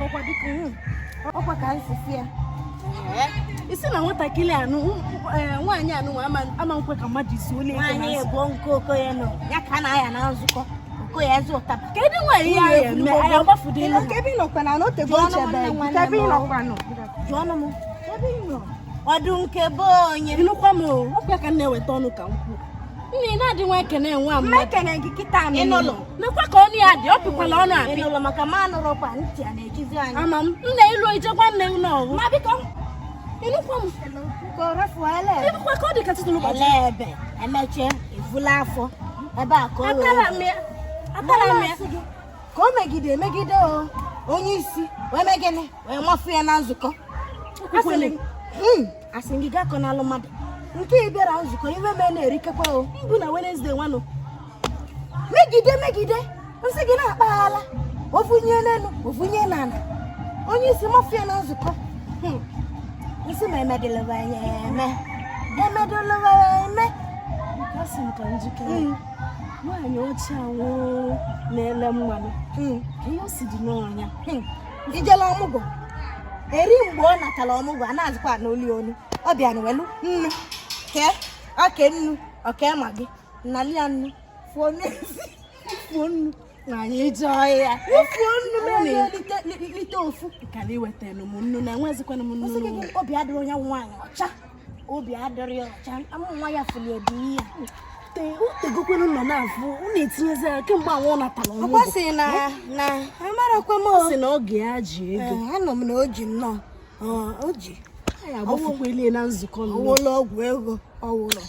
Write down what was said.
ọkwa dịka ọkwa ka nsisi ya isi na nwatakịrị anụ nwaanyị anụ ama nkwe ka mmadụ isi onye nwaanyị ebo nke okoye nọ ya ka na-aya na nzukọ okoye eze ụtaba kedu nwaanyị ya eme anyị agbafudo ilu ebe ị nọkwa na n'otego ochebe ebe ị nọkwa nọ jụọnụ m ebe ị nọ ọdụ nke be onye ịnụkwa m ọkwa ka m na-eweta ọnụ ka m kwuo nne na-adị nwa ekene nwa mmadụ ekene gị kịta ịnụlọ nekwa ka ọnụ ya dị ọ pịkwala ọnụ apị ịnụlọ maka ma anụrọkwa ntị a na-ejizi anyị ama m nna ilu ijekwa nne m n'ọgụ ma biko ịnụkwa m ịnụkwa ka ọ dị ka tụtụrụ ụbọchị ebe emechie evula afọ ebe a ka o atara m ya ka o megide onye isi wee megene wee mafu ya na nzukọ asị gị gakọ n'alụ mmadụ nke ị bịara nzukọ iwe mee na-erikekwa o mbụ na Wednesday nwanụ megide nsị gị na-akpaghala ovunye n'elu ovunye n'ala onye isi mafu ya na nzukọ isi ma emedelewa eme asị m ka njikere nwaanyị ochie anwụ na-ele mmanụ ka ihe o si dị n'ọnya ijela ọmụgwọ eri mgbe ọ natara ọmụgwọ a na-azụkwa n'olu onu ọ bịa na welu nnu oke nnu oke ma gị nnali ya nnu fuo nnu anyị jee ọhịa fuo nnu lite ofu ka na iwetara m nnu na enwezikwana m nnu obi adịrị onye nwaanyị ọcha obi adịrị ọcha amụ nwa ya fụli ebi ihe utegokwenu nọ na-afụ unu etinyezi ya kemgbe anwụ natara ọmụgwọ ọkwa sị na amarakwa m ọ sị na oge ya ji ego anọ m na o ji nnọọ o ji anyị agbafukwa ile na nzukọ ọwụlụ ọgwụ ego ọwụlụ